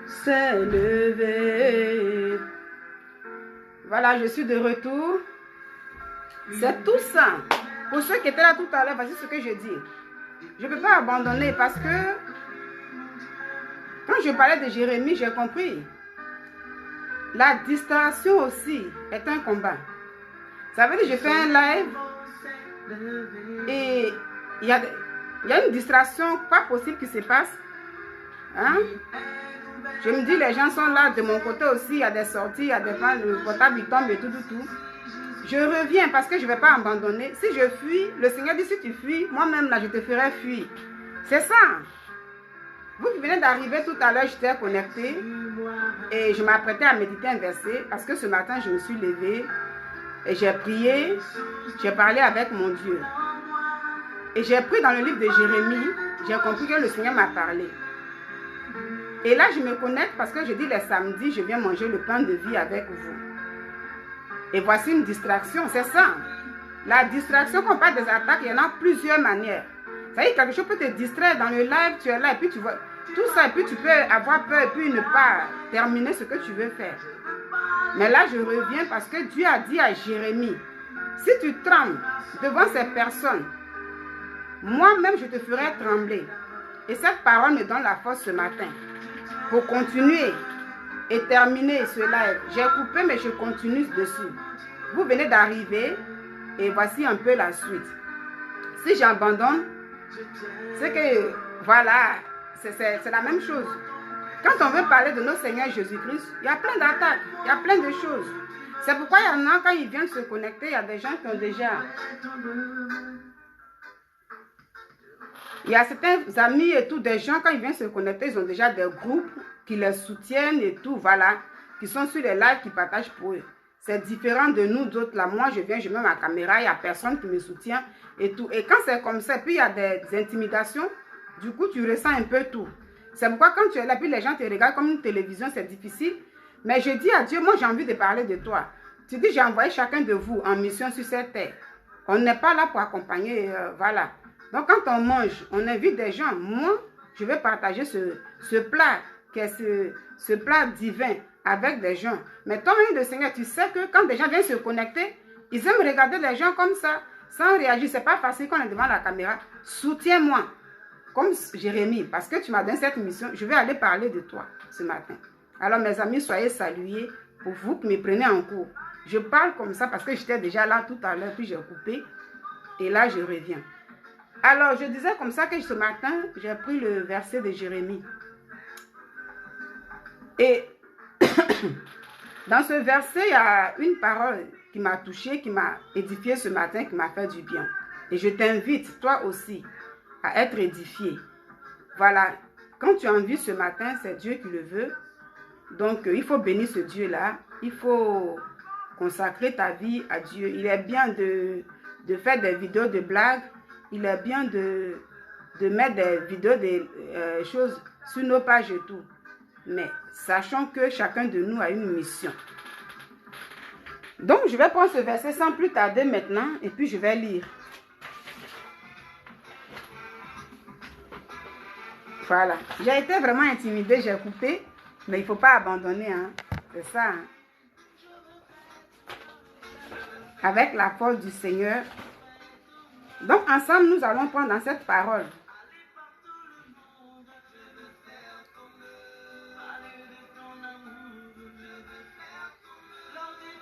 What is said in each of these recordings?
s'est levé. Voilà, je suis de retour. C'est tout ça. Pour ceux qui étaient là tout à l'heure, voici ce que je dis. Je ne peux pas abandonner parce que quand je parlais de Jérémie, j'ai compris. La distraction aussi est un combat. Ça veut dire que je fais un live et il y a une distraction pas possible qui se passe. Hein? Je me dis, les gens sont là de mon côté aussi, il y a des sorties, il y a des fans, le portable il tombe et tout. Je reviens parce que je ne vais pas abandonner. Si je fuis, le Seigneur dit, si tu fuis, moi-même là, je te ferai fuir. C'est ça. Vous qui venez d'arriver tout à l'heure, j'étais connectée et je m'apprêtais à méditer un verset parce que ce matin, je me suis levée et j'ai prié, j'ai parlé avec mon Dieu. Et j'ai pris dans le livre de Jérémie, j'ai compris que le Seigneur m'a parlé. Et là, je me connecte parce que je dis les samedis, je viens manger le pain de vie avec vous. Et voici une distraction, c'est ça. La distraction, quand on parle des attaques, il y en a plusieurs manières. Ça veut dire quelque chose peut te distraire dans le live, tu es là et puis tu vois tout ça et puis tu peux avoir peur et puis ne pas terminer ce que tu veux faire. Mais là, je reviens parce que Dieu a dit à Jérémie, si tu trembles devant ces personnes, moi-même je te ferai trembler. Et cette parole me donne la force ce matin pour continuer et terminer ce live. J'ai coupé mais je continue dessus. Vous venez d'arriver et voici un peu la suite. Si j'abandonne, c'est que voilà, c'est la même chose. Quand on veut parler de notre Seigneur Jésus-Christ, il y a plein d'attaques, il y a plein de choses. C'est pourquoi il y en a, quand ils viennent se connecter, il y a des gens qui ont déjà... Il y a certains amis et tout, des gens, quand ils viennent se connecter, ils ont déjà des groupes qui les soutiennent et tout, voilà, qui sont sur les lives, qui partagent pour eux. C'est différent de nous d'autres là. Moi, je viens, je mets ma caméra, il n'y a personne qui me soutient et tout. Et quand c'est comme ça, puis il y a des intimidations, du coup, tu ressens un peu tout. C'est pourquoi quand tu es là, puis les gens te regardent comme une télévision, c'est difficile. Mais je dis à Dieu, moi, j'ai envie de parler de toi. Tu dis, j'ai envoyé chacun de vous en mission sur cette terre. On n'est pas là pour accompagner, voilà. Donc, quand on mange, on invite des gens. Moi, je vais partager ce plat, qui est ce plat divin avec des gens. Mais toi-même, le Seigneur, tu sais que quand des gens viennent se connecter, ils aiment regarder les gens comme ça, sans réagir. Ce n'est pas facile quand on est devant la caméra. Soutiens-moi, comme Jérémie, parce que tu m'as donné cette mission. Je vais aller parler de toi ce matin. Alors, mes amis, soyez salués pour vous qui me prenez en cours. Je parle comme ça parce que j'étais déjà là tout à l'heure, puis j'ai coupé. Et là, je reviens. Alors, je disais comme ça que ce matin, j'ai pris le verset de Jérémie. Et dans ce verset, il y a une parole qui m'a touchée, qui m'a édifiée ce matin, qui m'a fait du bien. Et je t'invite, toi aussi, à être édifié. Voilà, quand tu as envie ce matin, c'est Dieu qui le veut. Donc, il faut bénir ce Dieu-là. Il faut consacrer ta vie à Dieu. Il est bien de faire des vidéos de blagues. Il est bien de mettre des vidéos, des choses sur nos pages et tout. Mais sachons que chacun de nous a une mission. Donc, je vais prendre ce verset sans plus tarder maintenant et puis je vais lire. Voilà. J'ai été vraiment intimidée, j'ai coupé, mais il ne faut pas abandonner. Hein. C'est ça. Hein. Avec la force du Seigneur. Donc, ensemble, nous allons prendre dans cette parole.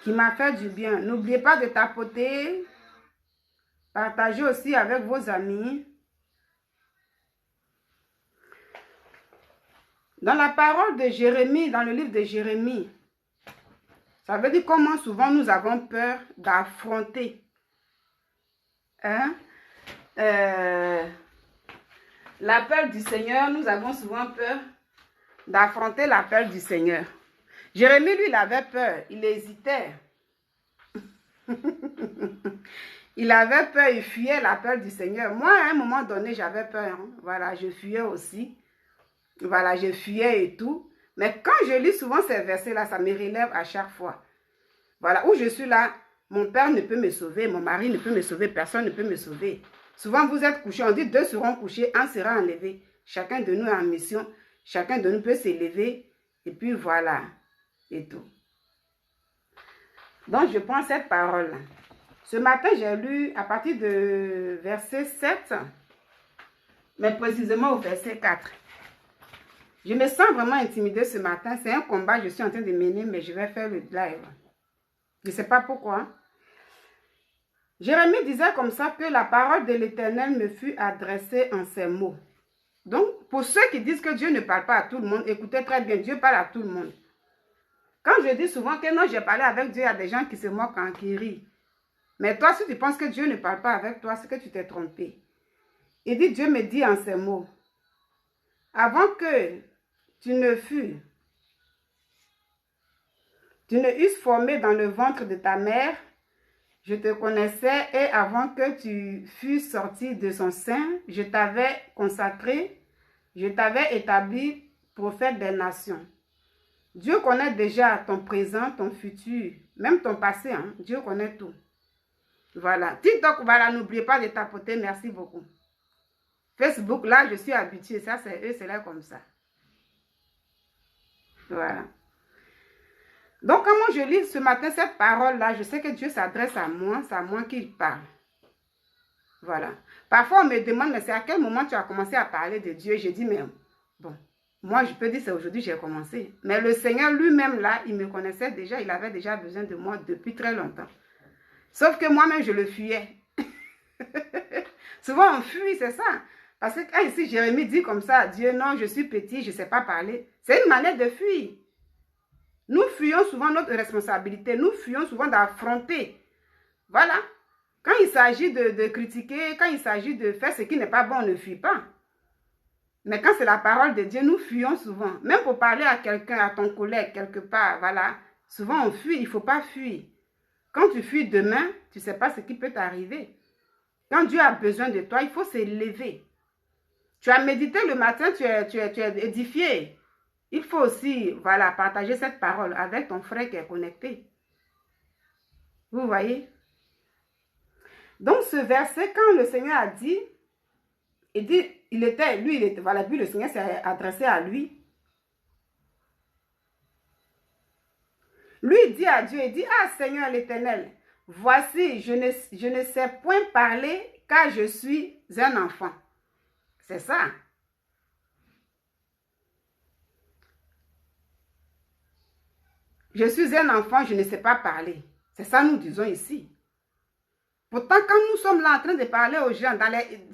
Qui m'a fait du bien. N'oubliez pas de tapoter. Partagez aussi avec vos amis. Dans la parole de Jérémie, dans le livre de Jérémie, ça veut dire comment souvent nous avons peur d'affronter. Hein? L'appel du Seigneur, nous avons souvent peur d'affronter l'appel du Seigneur. Jérémie, lui, il avait peur, il hésitait. Il avait peur, il fuyait l'appel du Seigneur. Moi, à un moment donné, j'avais peur. Hein? Voilà, je fuyais aussi. Voilà, je fuyais et tout. Mais quand je lis souvent ces versets-là, ça me relève à chaque fois. Voilà, où je suis là, mon père ne peut me sauver, mon mari ne peut me sauver, personne ne peut me sauver. Souvent, vous êtes couchés, on dit deux seront couchés, un sera enlevé. Chacun de nous est en mission. chacun de nous peut s'élever. Et puis voilà, et tout. Donc, je prends cette parole-là. Ce matin, j'ai lu à partir de verset 7, mais précisément au verset 4. Je me sens vraiment intimidée ce matin. C'est un combat que je suis en train de mener, mais je vais faire le live. Je ne sais pas pourquoi. Jérémie disait comme ça que la parole de l'Éternel me fut adressée en ces mots. Donc, pour ceux qui disent que Dieu ne parle pas à tout le monde, écoutez très bien, Dieu parle à tout le monde. Quand je dis souvent que non, j'ai parlé avec Dieu, il y a des gens qui se moquent, qui rient. Mais toi, si tu penses que Dieu ne parle pas avec toi, c'est que tu t'es trompé. Il dit, Dieu me dit en ces mots, avant que tu ne eusses formé dans le ventre de ta mère, je te connaissais et avant que tu fusses sorti de son sein, je t'avais consacré, je t'avais établi prophète des nations. Dieu connaît déjà ton présent, ton futur, même ton passé. Hein? Dieu connaît tout. Voilà. TikTok, voilà, n'oubliez pas de tapoter. Merci beaucoup. Facebook, là, je suis habituée. Ça, c'est eux, c'est là comme ça. Voilà. Donc, quand moi je lis ce matin cette parole-là, je sais que Dieu s'adresse à moi, c'est à moi qu'il parle. Voilà. Parfois, on me demande, mais c'est à quel moment tu as commencé à parler de Dieu? Je dis, mais bon, moi je peux dire, c'est aujourd'hui que j'ai commencé. Mais le Seigneur lui-même, là, il me connaissait déjà, il avait déjà besoin de moi depuis très longtemps. Sauf que moi-même, je le fuyais. Souvent, on fuit, c'est ça. Parce que quand ici, Jérémie dit comme ça, Dieu, non, je suis petit, je ne sais pas parler. C'est une manière de fuir. Nous fuyons souvent notre responsabilité. Nous fuyons souvent d'affronter. Voilà. Quand il s'agit de critiquer, quand il s'agit de faire ce qui n'est pas bon, on ne fuit pas. Mais quand c'est la parole de Dieu, nous fuyons souvent. Même pour parler à quelqu'un, à ton collègue, quelque part, voilà. Souvent, on fuit. Il ne faut pas fuir. Quand tu fuis demain, tu ne sais pas ce qui peut t'arriver. Quand Dieu a besoin de toi, il faut s'élever. Tu as médité le matin, tu es édifié. Il faut aussi, voilà, partager cette parole avec ton frère qui est connecté. Vous voyez? Donc, ce verset, quand le Seigneur a dit, il dit, voilà, puis le Seigneur s'est adressé à lui. Lui, il dit à Dieu, il dit, ah Seigneur l'Éternel, voici, je ne sais point parler car je suis un enfant. C'est ça. Je suis un enfant, je ne sais pas parler. C'est ça nous disons ici. Pourtant, quand nous sommes là en train de parler aux gens,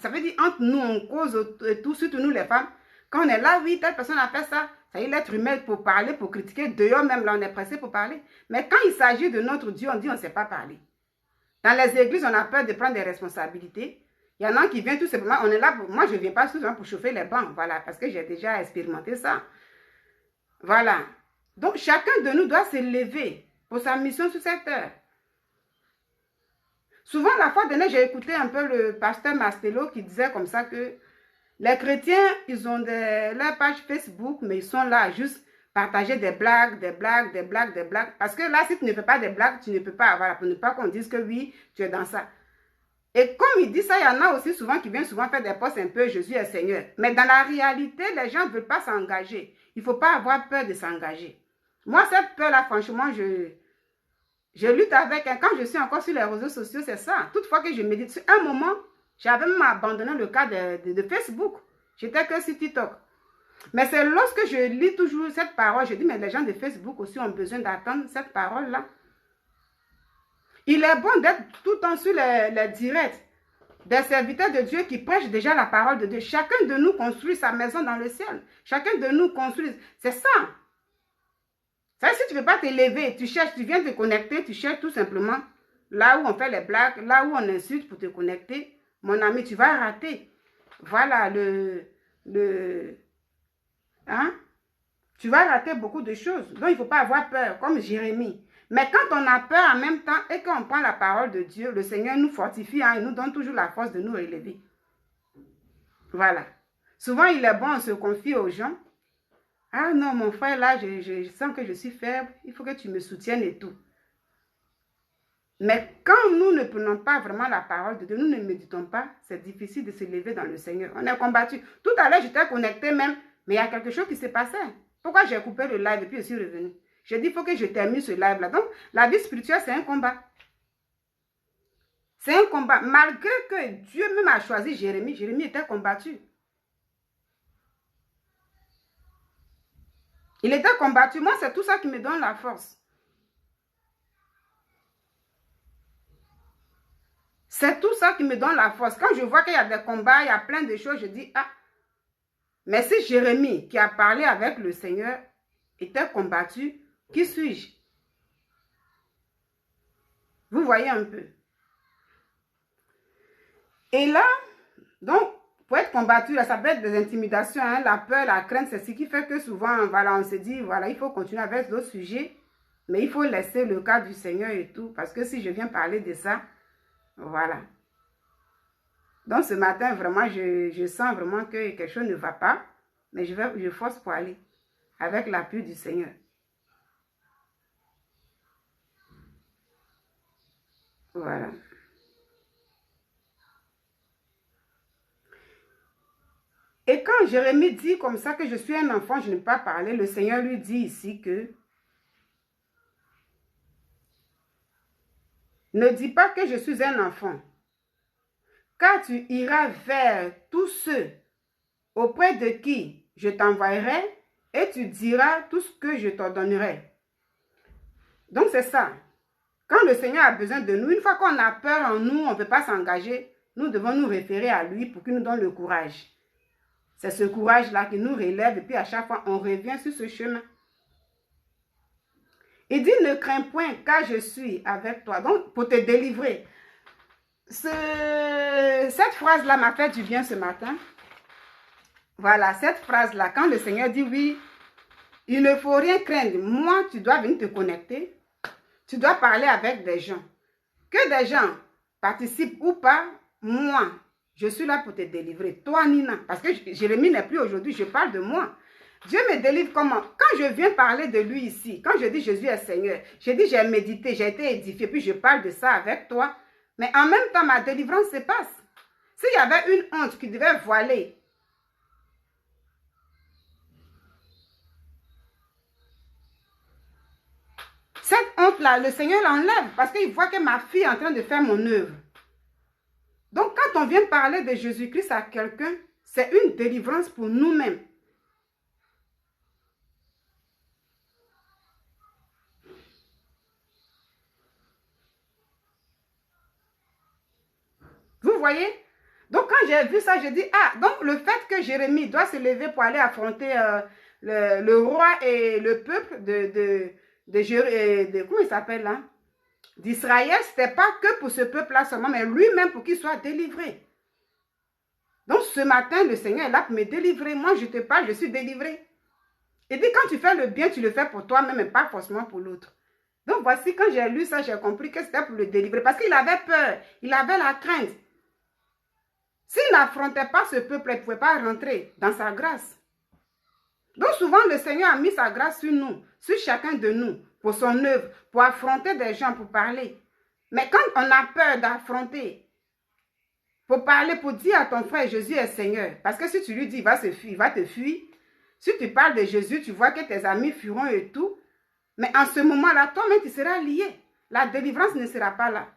ça veut dire entre nous, on cause et tout, surtout nous les femmes. Quand on est là, oui, telle personne a fait ça, ça y est, l'être humain pour parler, pour critiquer. Dehors même, là, on est pressé pour parler. Mais quand il s'agit de notre Dieu, on dit on ne sait pas parler. Dans les églises, on a peur de prendre des responsabilités. Il y en a qui viennent tout simplement, on est là, moi je ne viens pas souvent pour chauffer les bancs, voilà, parce que j'ai déjà expérimenté ça. Voilà. Donc, chacun de nous doit se lever pour sa mission sur cette terre. Souvent, la fois dernière, j'ai écouté un peu le pasteur Mastelot qui disait comme ça que les chrétiens, ils ont leur page Facebook, mais ils sont là juste partager des blagues. Parce que là, si tu ne fais pas des blagues, tu ne peux pas avoir, pour ne pas qu'on dise que oui, tu es dans ça. Et comme il dit ça, il y en a aussi souvent qui viennent souvent faire des posts un peu Jésus est Seigneur. Mais dans la réalité, les gens ne veulent pas s'engager. Il ne faut pas avoir peur de s'engager. Moi, cette peur-là, franchement, je lutte avec. Quand je suis encore sur les réseaux sociaux, c'est ça. Toutefois que je médite sur un moment, j'avais même abandonné le cas de Facebook. J'étais que sur TikTok. Mais c'est lorsque je lis toujours cette parole, je dis, mais les gens de Facebook aussi ont besoin d'attendre cette parole-là. Il est bon d'être tout le temps sur les directs des serviteurs de Dieu qui prêchent déjà la parole de Dieu. Chacun de nous construit sa maison dans le ciel. Chacun de nous construit. C'est ça. Ça, si tu ne veux pas t'élever, tu cherches, tu viens te connecter, tu cherches tout simplement là où on fait les blagues, là où on insulte pour te connecter. Mon ami, tu vas rater. Voilà hein? Tu vas rater beaucoup de choses. Donc, il ne faut pas avoir peur, comme Jérémie. Mais quand on a peur en même temps et qu'on prend la parole de Dieu, le Seigneur nous fortifie, hein, il nous donne toujours la force de nous élever. Voilà. Souvent, il est bon, on se confie aux gens. Ah non, mon frère, là, je sens que je suis faible. Il faut que tu me soutiennes et tout. Mais quand nous ne prenons pas vraiment la parole de Dieu, nous ne méditons pas, c'est difficile de se lever dans le Seigneur. On est combattu. Tout à l'heure, j'étais connecté même Mais il y a quelque chose qui s'est passé. Pourquoi j'ai coupé le live et puis je suis revenue? J'ai dit, il faut que je termine ce live-là. Donc, la vie spirituelle, c'est un combat. C'est un combat. Malgré que Dieu même a choisi Jérémie, Jérémie était combattu. Il était combattu. Moi, c'est tout ça qui me donne la force. C'est tout ça qui me donne la force. Quand je vois qu'il y a des combats, il y a plein de choses, je dis, ah, mais si Jérémie, qui a parlé avec le Seigneur, était combattu, qui suis-je? Vous voyez un peu. Et là, donc, pour être combattu, là, ça peut être des intimidations, hein, la peur, la crainte, c'est ce qui fait que souvent, voilà, on se dit, voilà, il faut continuer avec d'autres sujets, mais il faut laisser le cas du Seigneur et tout, parce que si je viens parler de ça, voilà. Donc, ce matin, vraiment, je sens vraiment que quelque chose ne va pas, mais je force pour aller, avec l'appui du Seigneur. Voilà. Et quand Jérémie dit comme ça que je suis un enfant, je ne peux pas parler, le Seigneur lui dit ici que ne dis pas que je suis un enfant, car tu iras vers tous ceux auprès de qui je t'envoyerai et tu diras tout ce que je t'ordonnerai. Donc c'est ça. Quand le Seigneur a besoin de nous, une fois qu'on a peur en nous, on ne peut pas s'engager, nous devons nous référer à lui pour qu'il nous donne le courage. C'est ce courage-là qui nous relève et puis à chaque fois, on revient sur ce chemin. Il dit, ne crains point car je suis avec toi. Donc, pour te délivrer. Cette phrase-là m'a fait du bien ce matin. Voilà, cette phrase-là, quand le Seigneur dit, oui, il ne faut rien craindre. Moi, tu dois venir te connecter. Tu dois parler avec des gens. Que des gens participent ou pas, moi, je suis là pour te délivrer. Toi, Nina, parce que Jérémie n'est plus aujourd'hui, je parle de moi. Dieu me délivre comment? Quand je viens parler de lui ici, quand je dis Jésus est Seigneur, je dis j'ai médité, j'ai été édifié, puis je parle de ça avec toi. Mais en même temps, ma délivrance se passe. S'il y avait une honte qui devait voiler, cette honte-là, le Seigneur l'enlève parce qu'il voit que ma fille est en train de faire mon œuvre. Donc, quand on vient parler de Jésus-Christ à quelqu'un, c'est une délivrance pour nous-mêmes. Vous voyez? Donc, quand j'ai vu ça, j'ai dit, ah, donc le fait que Jérémie doit se lever pour aller affronter le roi et le peuple comment il s'appelle là? D'Israël, ce n'était pas que pour ce peuple-là seulement, mais lui-même pour qu'il soit délivré. Donc, ce matin, le Seigneur est là pour me délivrer. Moi, je te parle, je suis délivré. Et puis, quand tu fais le bien, tu le fais pour toi-même et pas forcément pour l'autre. Donc, voici, quand j'ai lu ça, j'ai compris que c'était pour le délivrer. Parce qu'il avait peur, il avait la crainte. S'il n'affrontait pas ce peuple, il ne pouvait pas rentrer dans sa grâce. Donc, souvent, le Seigneur a mis sa grâce sur nous, sur chacun de nous, pour son œuvre, pour affronter des gens, pour parler. Mais quand on a peur d'affronter, pour parler, pour dire à ton frère, Jésus est Seigneur. Parce que si tu lui dis, il va se fuir, il va te fuir. Si tu parles de Jésus, tu vois que tes amis fuiront et tout. Mais en ce moment-là, toi-même, tu seras lié. La délivrance ne sera pas là.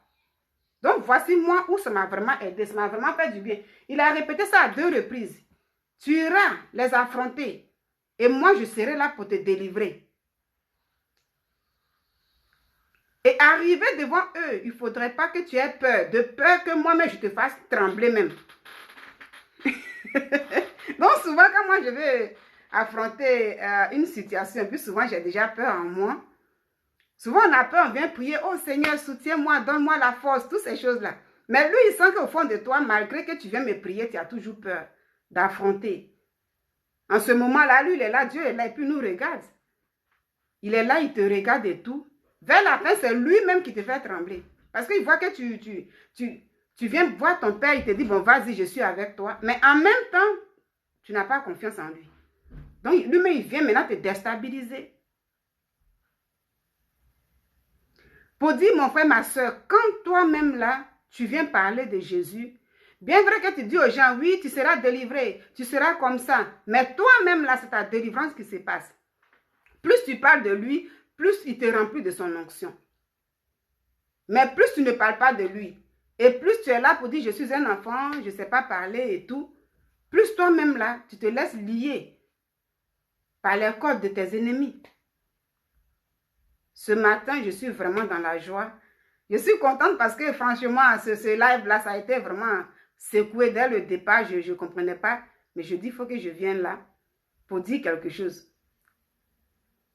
Donc, voici moi où ça m'a vraiment aidé, ça m'a vraiment fait du bien. Il a répété ça à 2 reprises. Tu iras les affronter et moi, je serai là pour te délivrer. Et arriver devant eux, il ne faudrait pas que tu aies peur, de peur que moi-même, je te fasse trembler même. Donc, souvent, quand moi, je vais affronter une situation, puis souvent, j'ai déjà peur en moi. Souvent, on a peur, on vient prier, oh Seigneur, soutiens-moi, donne-moi la force, toutes ces choses-là. Mais lui, il sent qu'au fond de toi, malgré que tu viens me prier, tu as toujours peur d'affronter. En ce moment-là, lui, il est là, Dieu est là, et puis il nous regarde. Il est là, il te regarde et tout. Vers la fin, c'est lui-même qui te fait trembler. Parce qu'il voit que tu viens voir ton père, il te dit, bon, vas-y, je suis avec toi. Mais en même temps, tu n'as pas confiance en lui. Donc, lui-même, il vient maintenant te déstabiliser. Pour dire, mon frère, ma soeur, quand toi-même là, tu viens parler de Jésus, Bien vrai que tu dis aux gens, oui, tu seras délivré, tu seras comme ça. Mais toi-même, là, c'est ta délivrance qui se passe. Plus tu parles de lui, plus il te remplit de son onction. Mais plus tu ne parles pas de lui, et plus tu es là pour dire, je suis un enfant, je ne sais pas parler et tout, plus toi-même, là, tu te laisses lier par les codes de tes ennemis. Ce matin, je suis vraiment dans la joie. Je suis contente parce que franchement, ce live-là, ça a été vraiment secoué dès le départ. Je ne comprenais pas. Mais je dis, il faut que je vienne là pour dire quelque chose.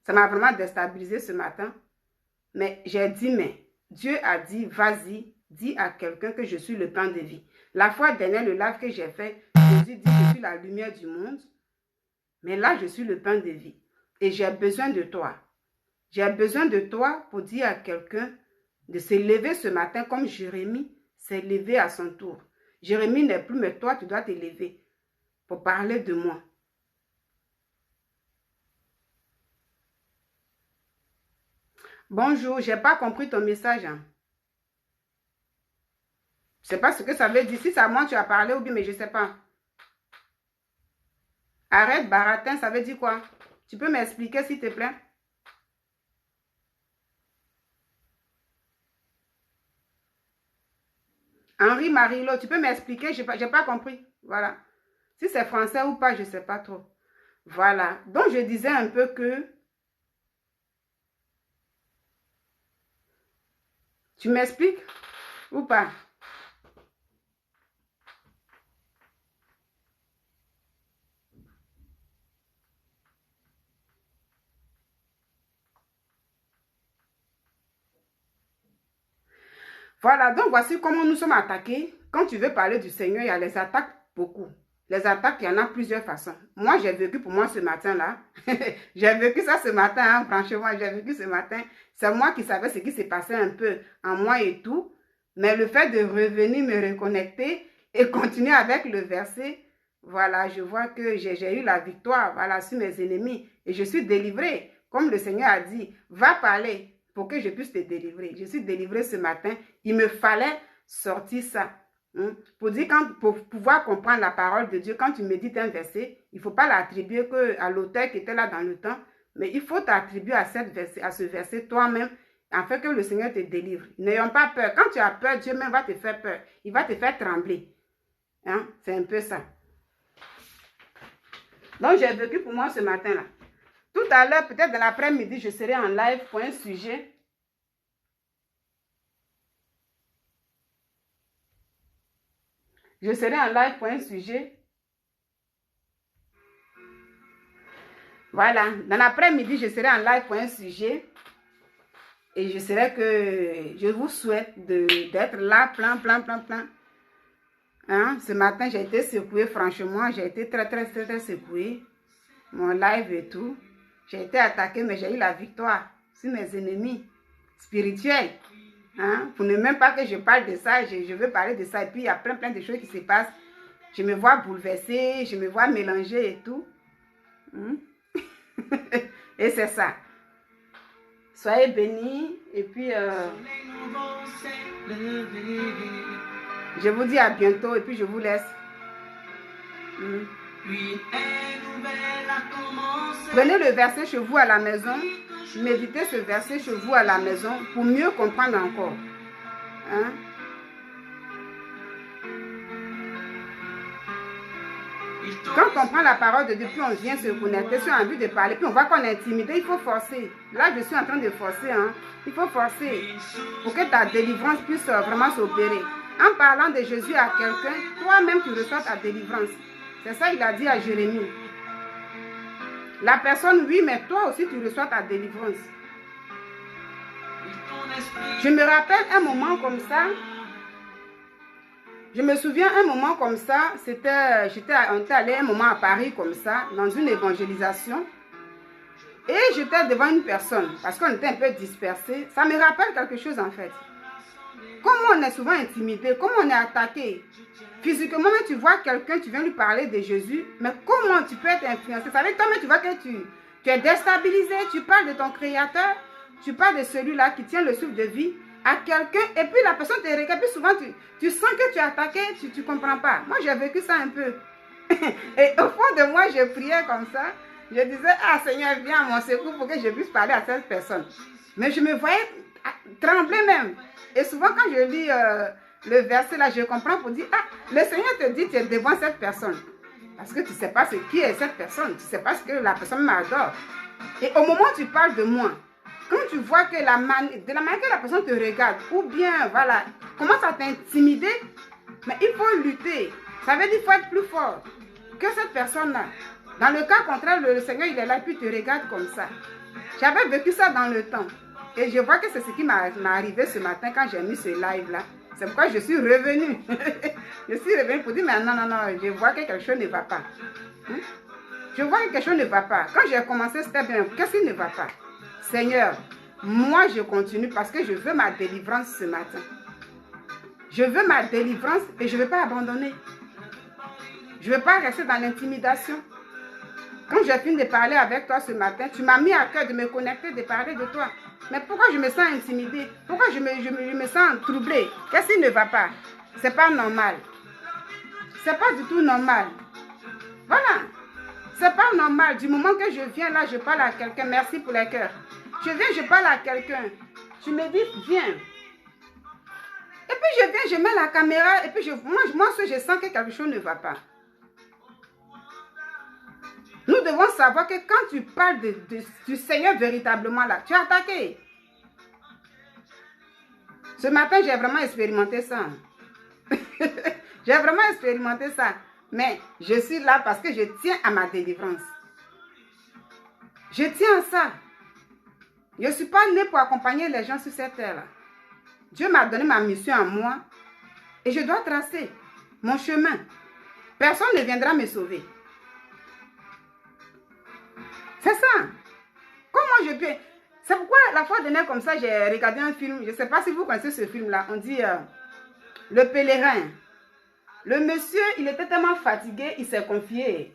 Ça m'a vraiment déstabilisé ce matin. Mais j'ai dit, mais Dieu a dit, vas-y, dis à quelqu'un que je suis le pain de vie. La fois dernière, le live que j'ai fait, Jésus dit, je suis la lumière du monde. Mais là, je suis le pain de vie. Et j'ai besoin de toi. J'ai besoin de toi pour dire à quelqu'un de se lever ce matin comme Jérémie s'est levé à son tour. Jérémie n'est plus, mais toi, tu dois te lever pour parler de moi. Bonjour, je n'ai pas compris ton message. Hein. Je ne sais pas ce que ça veut dire. Si c'est à moi tu as parlé ou bien, mais je ne sais pas. Arrête, baratin, ça veut dire quoi? Tu peux m'expliquer s'il te plaît? Henri Marilo, tu peux m'expliquer? Je n'ai pas compris. Voilà. Si c'est français ou pas, je ne sais pas trop. Voilà. Donc, je disais un peu que tu m'expliques ou pas? Voilà, donc voici comment nous sommes attaqués. Quand tu veux parler du Seigneur, il y a les attaques beaucoup. Les attaques, il y en a plusieurs façons. Moi, j'ai vécu pour moi ce matin-là. J'ai vécu ça ce matin, hein, franchement, j'ai vécu ce matin. C'est moi qui savais ce qui s'est passé un peu en moi et tout. Mais le fait de revenir me reconnecter et continuer avec le verset, voilà, je vois que j'ai eu la victoire, voilà, sur mes ennemis. Et je suis délivrée. Comme le Seigneur a dit, va parler pour que je puisse te délivrer. Je suis délivrée ce matin. Il me fallait sortir ça. Pour pouvoir comprendre la parole de Dieu, quand tu médites un verset, il ne faut pas l'attribuer à l'auteur qui était là dans le temps, mais il faut t'attribuer à ce verset toi-même, afin que le Seigneur te délivre. N'ayons pas peur. Quand tu as peur, Dieu même va te faire peur. Il va te faire trembler. Hein? C'est un peu ça. Donc, j'ai vécu pour moi ce matin-là. Tout à l'heure, peut-être dans l'après-midi, je serai en live pour un sujet. Je serai en live pour un sujet. Voilà. Dans l'après-midi, je serai en live pour un sujet. Et je vous souhaite d'être là, plein. Hein? Ce matin, j'ai été secouée, franchement. J'ai été très secouée. Mon live et tout. J'ai été attaquée, mais j'ai eu la victoire sur mes ennemis spirituels. Hein? Pour ne même pas que je parle de ça, je veux parler de ça. Et puis, il y a plein de choses qui se passent. Je me vois bouleversée, je me vois mélangée et tout. Et c'est ça. Soyez bénis. Et puis, je vous dis à bientôt. Et puis, je vous laisse. Prenez le verset chez vous à la maison. Méditez ce verset chez vous à la maison pour mieux comprendre encore. Hein? Quand on prend la parole de Dieu, puis on vient se connecter, si on a envie de parler, puis on voit qu'on est intimidé, il faut forcer. Là, je suis en train de forcer. Hein? Il faut forcer pour que ta délivrance puisse vraiment s'opérer. En parlant de Jésus à quelqu'un, toi-même, tu reçois ta délivrance. C'est ça qu'il a dit à Jérémie. La personne, oui, mais toi aussi, tu reçois ta délivrance. Je me rappelle un moment comme ça. Je me souviens un moment comme ça. On était allé un moment à Paris comme ça, dans une évangélisation. Et j'étais devant une personne, parce qu'on était un peu dispersés. Ça me rappelle quelque chose en fait. Comment on est souvent intimidé, comment on est attaqué. Physiquement, tu vois quelqu'un, tu viens lui parler de Jésus, mais comment tu peux être influencé? Ça veut dire que tu vois que tu es déstabilisé, tu parles de ton Créateur, tu parles de celui-là qui tient le souffle de vie, à quelqu'un et puis la personne te regarde, puis souvent tu sens que tu es attaqué, tu ne comprends pas. Moi, j'ai vécu ça un peu. Et au fond de moi, je priais comme ça. Je disais, ah Seigneur, viens à mon secours pour que je puisse parler à cette personne. Mais je me voyais trembler même. Et souvent, quand je lis le verset là, je comprends pour dire, ah, le Seigneur te dit, tu es devant cette personne. Parce que tu ne sais pas qui est cette personne. Tu ne sais pas ce que la personne m'adore. Et au moment où tu parles de moi, quand tu vois que de la manière que la personne te regarde, ou bien, voilà, commence à t'intimider, mais il faut lutter. Ça veut dire qu'il faut être plus fort que cette personne-là. Dans le cas contraire, le Seigneur, il est là, et puis te regarde comme ça. J'avais vécu ça dans le temps. Et je vois que c'est ce qui m'est arrivé ce matin quand j'ai mis ce live-là. C'est pourquoi je suis revenue. Je suis revenue pour dire, mais non, non, non, je vois que quelque chose ne va pas. Je vois que quelque chose ne va pas. Quand j'ai commencé, c'était bien. Qu'est-ce qui ne va pas? Seigneur, moi, je continue parce que je veux ma délivrance ce matin. Je veux ma délivrance et je ne veux pas abandonner. Je ne veux pas rester dans l'intimidation. Quand j'ai fini de parler avec toi ce matin, tu m'as mis à cœur de me connecter, de parler de toi. Mais pourquoi je me sens intimidée? Pourquoi je me sens troublée? Qu'est-ce qui ne va pas? Ce n'est pas normal. Ce n'est pas du tout normal. Voilà. Ce n'est pas normal. Du moment que je viens là, je parle à quelqu'un. Merci pour les cœurs. Je viens, je parle à quelqu'un. Tu me dis, viens. Et puis je viens, je mets la caméra. Et puis moi, je sens que quelque chose ne va pas. Nous devons savoir que quand tu parles du Seigneur véritablement là, tu es attaqué. Ce matin, j'ai vraiment expérimenté ça. J'ai vraiment expérimenté ça. Mais je suis là parce que je tiens à ma délivrance. Je tiens à ça. Je ne suis pas née pour accompagner les gens sur cette terre-là. Dieu m'a donné ma mission à moi et je dois tracer mon chemin. Personne ne viendra me sauver. C'est ça. Comment je peux... C'est pourquoi la fois dernière comme ça, j'ai regardé un film. Je ne sais pas si vous connaissez ce film-là. On dit Le Pèlerin. Le monsieur, il était tellement fatigué, il s'est confié.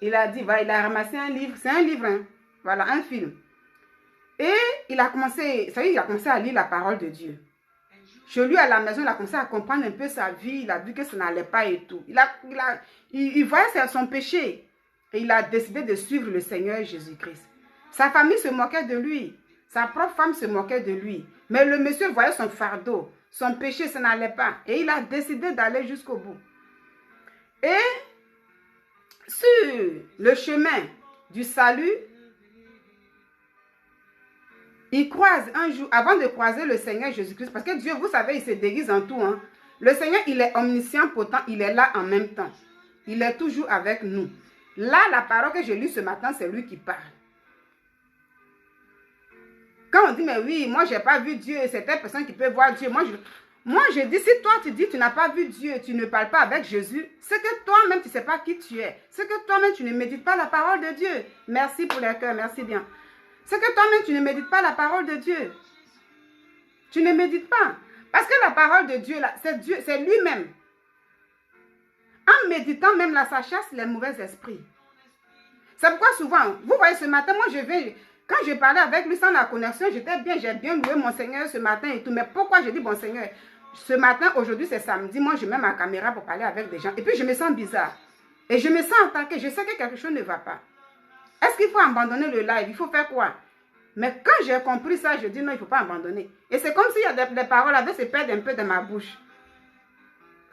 Il a dit, il a ramassé un livre. C'est un livre, hein. Voilà, un film. Et il a commencé à lire la parole de Dieu. Chez lui, à la maison, il a commencé à comprendre un peu sa vie. Il a vu que ça n'allait pas et tout. Il voyait son péché. Et il a décidé de suivre le Seigneur Jésus-Christ. Sa famille se moquait de lui. Sa propre femme se moquait de lui. Mais le monsieur voyait son fardeau. Son péché, ça n'allait pas. Et il a décidé d'aller jusqu'au bout. Et sur le chemin du salut, il croise un jour, avant de croiser le Seigneur Jésus-Christ, parce que Dieu, vous savez, il se déguise en tout. Hein. Le Seigneur, il est omniscient, potent, il est là en même temps. Il est toujours avec nous. Là, la parole que je lis ce matin, c'est lui qui parle. Quand on dit, mais oui, moi, je n'ai pas vu Dieu, c'est telle personne qui peut voir Dieu. Moi, je dis, si toi, tu dis que tu n'as pas vu Dieu, tu ne parles pas avec Jésus, c'est que toi-même, tu ne sais pas qui tu es. C'est que toi-même, tu ne médites pas la parole de Dieu. Merci pour les cœurs, merci bien. C'est que toi-même, tu ne médites pas la parole de Dieu. Tu ne médites pas. Parce que la parole de Dieu, là, c'est Dieu, c'est lui-même. En méditant même là, ça chasse les mauvais esprits. C'est pourquoi souvent, vous voyez ce matin, moi je vais, quand je parlais avec lui sans la connexion, j'étais bien, j'ai bien loué mon Seigneur ce matin et tout. Mais pourquoi je dis bon Seigneur, ce matin, aujourd'hui c'est samedi, moi je mets ma caméra pour parler avec des gens. Et puis je me sens bizarre. Et je me sens attaquée, je sais que quelque chose ne va pas. Est-ce qu'il faut abandonner le live? Il faut faire quoi? Mais quand j'ai compris ça, je dis non, il ne faut pas abandonner. Et c'est comme s'il y a des paroles avaient se perdre un peu dans ma bouche.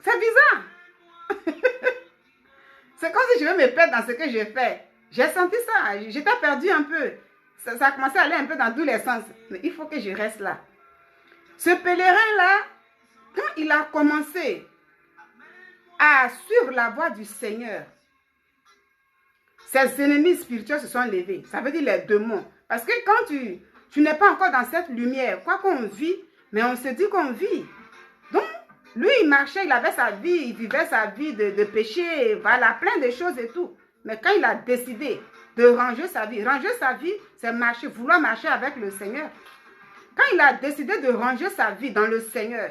C'est bizarre. C'est comme si je veux me perdre dans ce que je fais. J'ai senti ça. J'étais perdue un peu. Ça a commencé à aller un peu dans tous les sens. Mais il faut que je reste là. Ce pèlerin-là, quand il a commencé à suivre la voie du Seigneur, ses ennemis spirituels se sont levés. Ça veut dire les démons. Parce que quand tu n'es pas encore dans cette lumière, quoi qu'on vit, mais on se dit qu'on vit. Donc, lui, il marchait, il avait sa vie, il vivait sa vie de péché, voilà, plein de choses et tout. Mais quand il a décidé de ranger sa vie, c'est marcher, vouloir marcher avec le Seigneur. Quand il a décidé de ranger sa vie dans le Seigneur,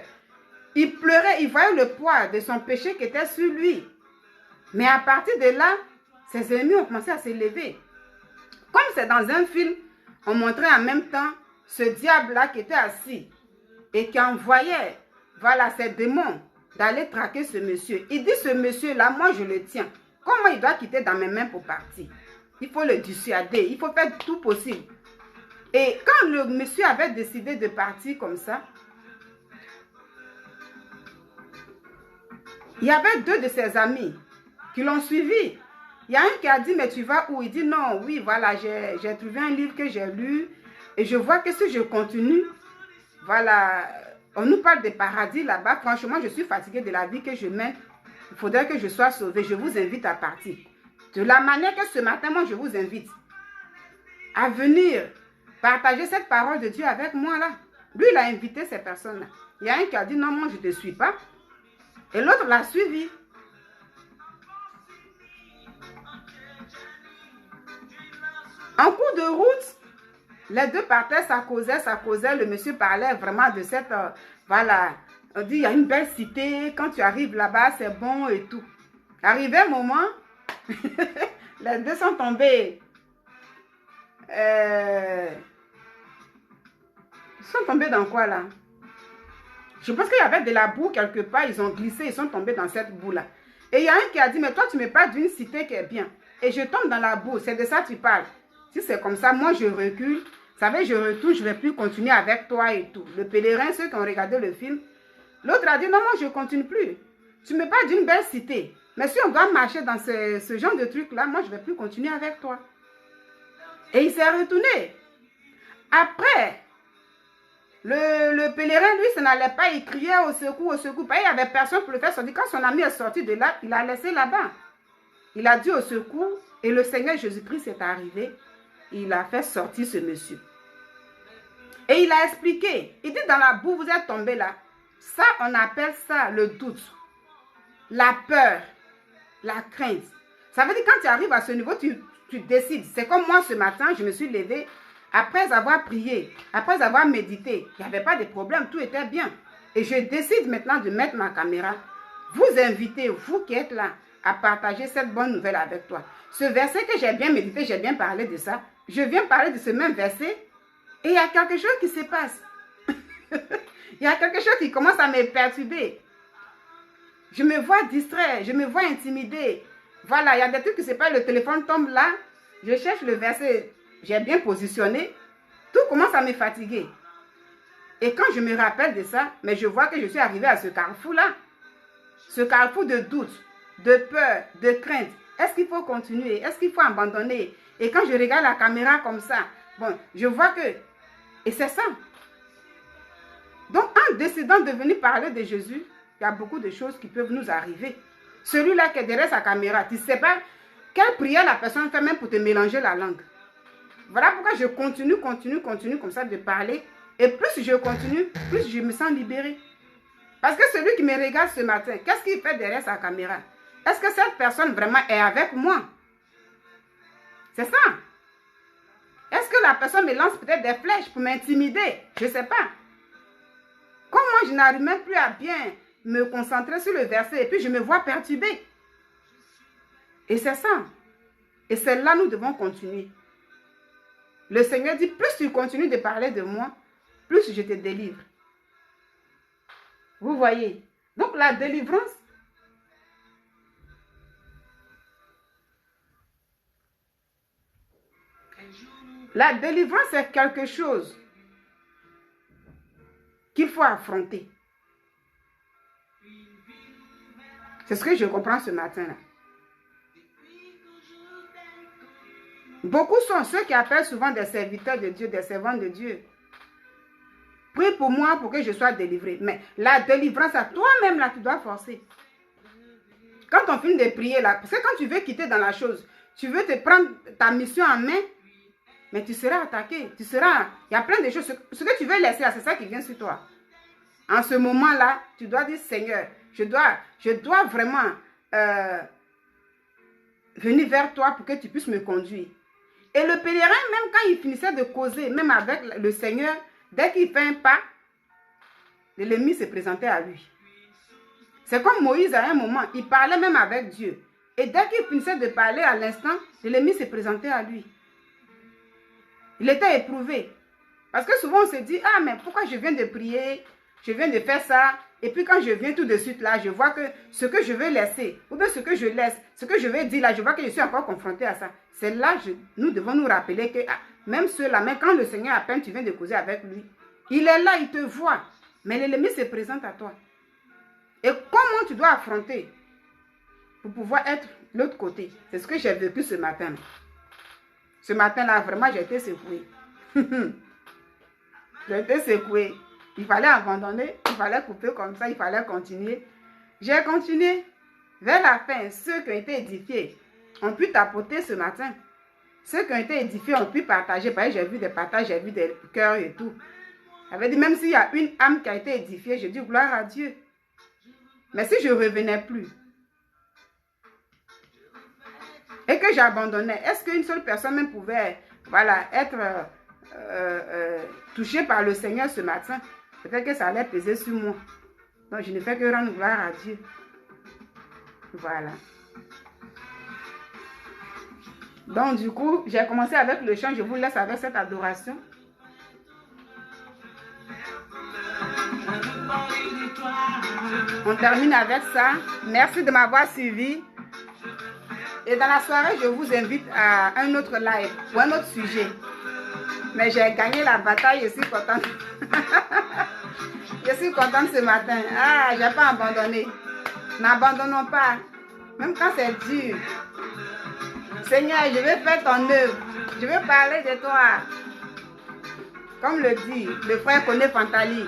il pleurait, il voyait le poids de son péché qui était sur lui. Mais à partir de là, ses ennemis ont commencé à se lever. Comme c'est dans un film, on montrait en même temps ce diable-là qui était assis et qui envoyait, voilà, ces démons d'aller traquer ce monsieur. Il dit, ce monsieur-là, moi je le tiens. Comment il doit quitter dans mes mains pour partir? Il faut le dissuader, il faut faire tout possible. Et quand le monsieur avait décidé de partir comme ça, il y avait 2 de ses amis qui l'ont suivi. Il y a un qui a dit, mais tu vas où? Il dit, non, oui, voilà, j'ai trouvé un livre que j'ai lu et je vois que si je continue, voilà, on nous parle des paradis là-bas. Franchement, je suis fatiguée de la vie que je mène. Il faudrait que je sois sauvée. Je vous invite à partir. De la manière que ce matin, moi, je vous invite à venir partager cette parole de Dieu avec moi là. Lui, il a invité ces personnes-là. Il y a un qui a dit, non, moi, je ne te suis pas. Et l'autre l'a suivi. En cours de route, les 2 partaient, ça causait. Le monsieur parlait vraiment de cette, voilà, on dit, il y a une belle cité, quand tu arrives là-bas, c'est bon et tout. Arrivé un moment, les 2 sont tombés. Ils sont tombés dans quoi là? Je pense qu'il y avait de la boue quelque part, ils ont glissé, ils sont tombés dans cette boue-là. Et il y a un qui a dit, mais toi tu me parles d'une cité qui est bien. Et je tombe dans la boue, c'est de ça que tu parles. Si c'est comme ça, moi je recule. Vous savez, je retourne, je ne vais plus continuer avec toi et tout. Le pèlerin, ceux qui ont regardé le film, l'autre a dit, non, moi je ne continue plus. Tu me parles d'une belle cité. Mais si on doit marcher dans ce genre de truc-là, moi je ne vais plus continuer avec toi. Et il s'est retourné. Après, le pèlerin, lui, ça n'allait pas, il criait au secours, au secours. Il n'y avait personne pour le faire sortir. Quand son ami est sorti de là, il l'a laissé là-bas. Il a dit au secours et le Seigneur Jésus-Christ est arrivé. Il a fait sortir ce monsieur. Et il a expliqué. Il dit, dans la boue, vous êtes tombé là. Ça, on appelle ça le doute. La peur. La crainte. Ça veut dire quand tu arrives à ce niveau, tu décides. C'est comme moi ce matin, je me suis levée. Après avoir prié, après avoir médité, il n'y avait pas de problème, tout était bien. Et je décide maintenant de mettre ma caméra. Vous invitez, vous qui êtes là, à partager cette bonne nouvelle avec toi. Ce verset que j'ai bien médité, j'ai bien parlé de ça. Je viens parler de ce même verset et il y a quelque chose qui se passe. Il y a quelque chose qui commence à me perturber. Je me vois distrait, je me vois intimidée. Voilà, il y a des trucs qui se passent, le téléphone tombe là, je cherche le verset, j'ai bien positionné, tout commence à me fatiguer. Et quand je me rappelle de ça, mais je vois que je suis arrivée à ce carrefour-là. Ce carrefour de doute, de peur, de crainte. Est-ce qu'il faut continuer? Est-ce qu'il faut abandonner? Et quand je regarde la caméra comme ça, bon, je vois que... Et c'est ça. Donc, en décidant de venir parler de Jésus, il y a beaucoup de choses qui peuvent nous arriver. Celui-là qui est derrière sa caméra, tu ne sais pas quelle prière la personne fait même pour te mélanger la langue. Voilà pourquoi je continue comme ça de parler. Et plus je continue, plus je me sens libérée. Parce que celui qui me regarde ce matin, qu'est-ce qu'il fait derrière sa caméra? Est-ce que cette personne vraiment est avec moi? C'est ça. Est-ce que la personne me lance peut-être des flèches pour m'intimider? Je ne sais pas. Comme moi, je n'arrive même plus à bien me concentrer sur le verset et puis je me vois perturbée. Et c'est ça. Et c'est là que nous devons continuer. Le Seigneur dit, plus tu continues de parler de moi, plus je te délivre. Vous voyez? Donc la délivrance, c'est quelque chose qu'il faut affronter. C'est ce que je comprends ce matin-là. Beaucoup sont ceux qui appellent souvent des serviteurs de Dieu, des servants de Dieu. Prie pour moi pour que je sois délivré. Mais la délivrance, à toi-même, là, tu dois forcer. Quand on finit de prier, là, parce que quand tu veux quitter dans la chose, tu veux te prendre ta mission en main, mais tu seras attaqué. Il y a plein de choses. Ce que tu veux laisser, c'est ça qui vient sur toi. En ce moment-là, tu dois dire, Seigneur, je dois vraiment venir vers toi pour que tu puisses me conduire. Et le pèlerin, même quand il finissait de causer, même avec le Seigneur, dès qu'il fait un pas, l'ennemi se présentait à lui. C'est comme Moïse à un moment, il parlait même avec Dieu. Et dès qu'il finissait de parler à l'instant, l'ennemi se présentait à lui. Il était éprouvé. Parce que souvent on se dit, ah mais pourquoi je viens de prier? je viens de faire ça. Et puis quand je viens tout de suite là, je vois que ce que je veux laisser, ou bien ce que je laisse, ce que je veux dire là, je vois que je suis encore confrontée à ça. C'est là que nous devons nous rappeler que même ceux-là, même quand le Seigneur, à peine tu viens de causer avec lui, il est là, il te voit. Mais l'ennemi se présente à toi. Et comment tu dois affronter pour pouvoir être de l'autre côté? C'est ce que j'ai vécu ce matin. Ce matin-là, vraiment, j'ai été secouée. J'ai été secouée. Il fallait abandonner, il fallait couper comme ça, il fallait continuer. J'ai continué. Vers la fin, ceux qui ont été édifiés ont pu tapoter ce matin. Ceux qui ont été édifiés ont pu partager. Parce que j'ai vu des partages, j'ai vu des cœurs et tout. Ça veut dire, même s'il y a une âme qui a été édifiée, je dis gloire à Dieu. Mais si je ne revenais plus et que j'abandonnais, est-ce qu'une seule personne même pouvait être touchée par le Seigneur ce matin? Peut-être que ça allait peser sur moi. Donc, je ne fais que rendre gloire à Dieu. Voilà. Donc, du coup, j'ai commencé avec le chant. Je vous laisse avec cette adoration. On termine avec ça. Merci de m'avoir suivi. Et dans la soirée, je vous invite à un autre live ou un autre sujet. Mais j'ai gagné la bataille, je suis contente. Je suis contente ce matin. Ah, je n'ai pas abandonné. N'abandonnons pas. Même quand c'est dur. Seigneur, je vais faire ton œuvre. Je vais parler de toi. Comme le dit le frère Koné Fantali.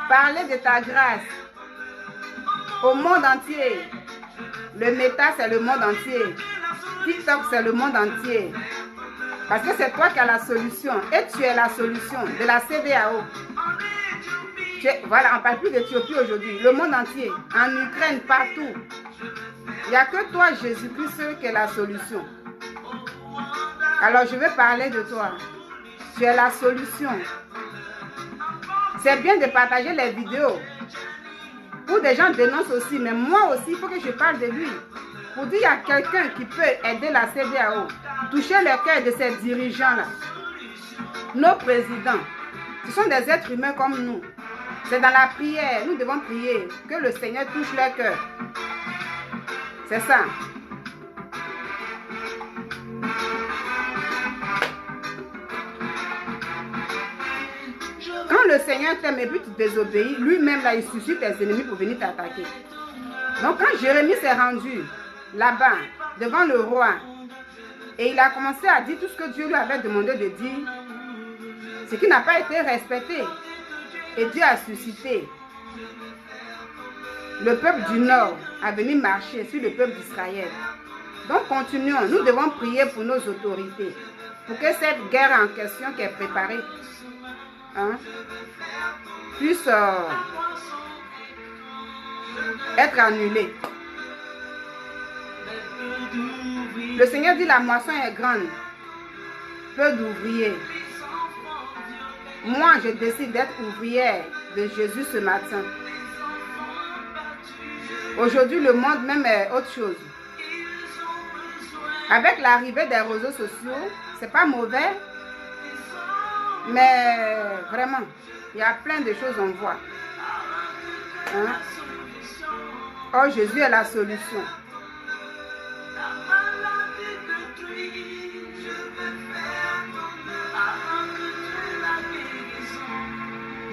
Parler de ta grâce au monde entier. Le méta, c'est le monde entier. TikTok, c'est le monde entier. Parce que c'est toi qui as la solution. Et tu es la solution de la CEDEAO. Voilà, on ne parle plus d'Éthiopie aujourd'hui. Le monde entier, en Ukraine, partout. Il n'y a que toi, Jésus-Christ, qui est la solution. Alors, je vais parler de toi. Tu es la solution. C'est bien de partager les vidéos. Pour des gens dénoncent aussi, mais moi aussi, il faut que je parle de lui. Pour dire qu'il y a quelqu'un qui peut aider la CEDEAO, toucher le cœur de ces dirigeants-là. Nos présidents, ce sont des êtres humains comme nous. C'est dans la prière, nous devons prier que le Seigneur touche leur cœur. C'est ça. Quand le Seigneur t'aime et puis tu désobéis, lui-même là, il suscite tes ennemis pour venir t'attaquer. Donc quand Jérémie s'est rendu là-bas, devant le roi, et il a commencé à dire tout ce que Dieu lui avait demandé de dire, ce qui n'a pas été respecté. Et Dieu a suscité le peuple du Nord à venir marcher sur le peuple d'Israël. Donc continuons, nous devons prier pour nos autorités, pour que cette guerre en question qui est préparée puisse être annulée. Le Seigneur dit la moisson est grande, peu d'ouvriers. Moi, je décide d'être ouvrière de Jésus ce matin. Aujourd'hui, le monde même est autre chose. Avec l'arrivée des réseaux sociaux, c'est pas mauvais, mais vraiment, il y a plein de choses qu'on voit. Oh, Jésus est la solution.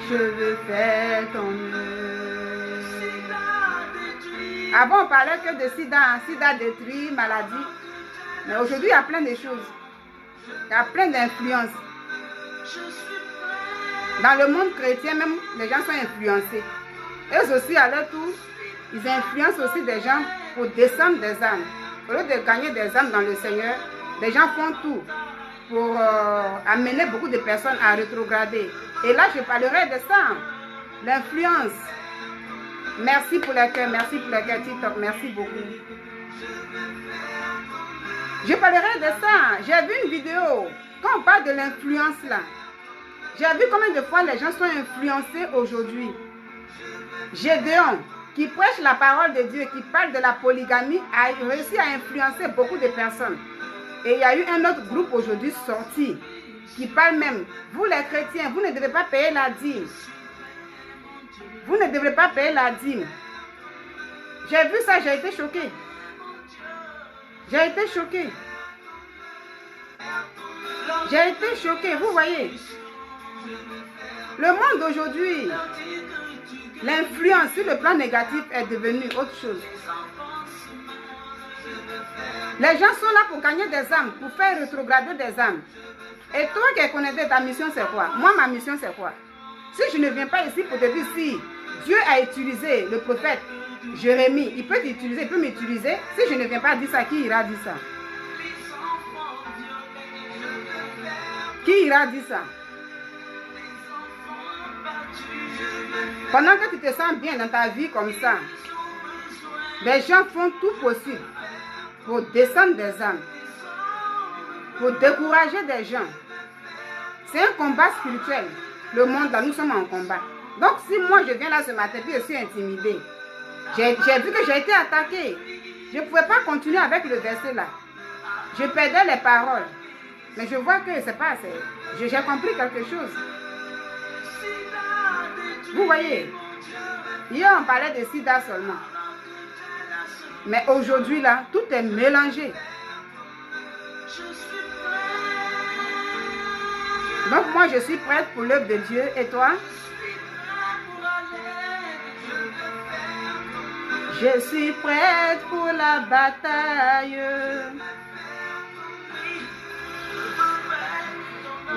Je veux faire ton œuvre. Avant, on parlait que de sida détruit, maladie. Mais aujourd'hui, il y a plein de choses. Il y a plein d'influences. Dans le monde chrétien, même, les gens sont influencés. Eux aussi, à leur tour, ils influencent aussi des gens pour descendre des âmes. Au lieu de gagner des âmes dans le Seigneur, les gens font tout pour amener beaucoup de personnes à rétrograder. Et là, je parlerai de ça. L'influence. Merci pour le cœur, merci pour le cœur TikTok, merci beaucoup. Je parlerai de ça. J'ai vu une vidéo, quand on parle de l'influence là, j'ai vu combien de fois les gens sont influencés aujourd'hui. Gédéon, qui prêche la parole de Dieu, qui parle de la polygamie, a réussi à influencer beaucoup de personnes. Et il y a eu un autre groupe aujourd'hui sorti, qui parle même, vous les chrétiens, vous ne devez pas payer la dîme. Vous ne devrez pas payer la dîme. J'ai vu ça, j'ai été choquée. J'ai été choquée. J'ai été choquée, vous voyez. Le monde d'aujourd'hui, l'influence sur le plan négatif est devenue autre chose. Les gens sont là pour gagner des âmes, pour faire rétrograder des âmes. Et toi qui connais ta mission, c'est quoi? Moi, ma mission, c'est quoi? Si je ne viens pas ici pour te dire si Dieu a utilisé le prophète Jérémie, il peut t'utiliser, il peut m'utiliser. Si je ne viens pas dire ça, qui ira dire ça? Qui ira dire ça? Pendant que tu te sens bien dans ta vie comme ça, les gens font tout possible pour descendre des âmes, pour décourager des gens. C'est un combat spirituel. Le monde, là, nous sommes en combat. Donc, si moi, je viens là ce matin et je suis intimidée, j'ai vu que j'ai été attaquée. Je ne pouvais pas continuer avec le verset là. Je perdais les paroles. Mais je vois que c'est pas assez. J'ai compris quelque chose. Vous voyez, hier on parlait de sida seulement. Mais aujourd'hui là, tout est mélangé. Donc moi je suis prête pour l'œuvre de Dieu. Et toi? Je suis prête pour la bataille.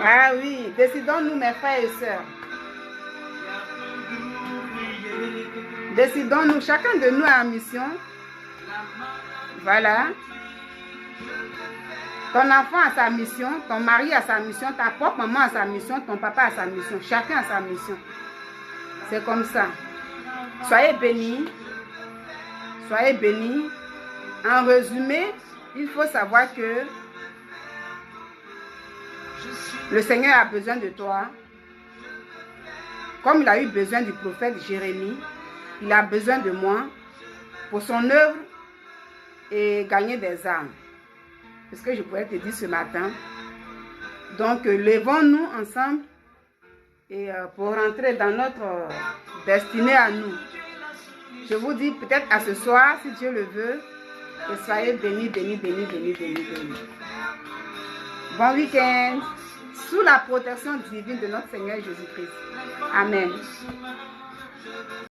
Ah oui, décidons-nous mes frères et sœurs. Décidons-nous, chacun de nous a une mission. Voilà. Ton enfant a sa mission, ton mari a sa mission, ta propre maman a sa mission, ton papa a sa mission. Chacun a sa mission. C'est comme ça. Soyez bénis. Soyez bénis. En résumé, il faut savoir que le Seigneur a besoin de toi. Comme il a eu besoin du prophète Jérémie, il a besoin de moi pour son œuvre et gagner des âmes. C'est ce que je pourrais te dire ce matin. Donc, levons-nous ensemble et pour rentrer dans notre destinée à nous. Je vous dis peut-être à ce soir, si Dieu le veut, que soyez bénis, bénis, bénis, bénis, bénis, bénis. Bon week-end, sous la protection divine de notre Seigneur Jésus-Christ. Amen.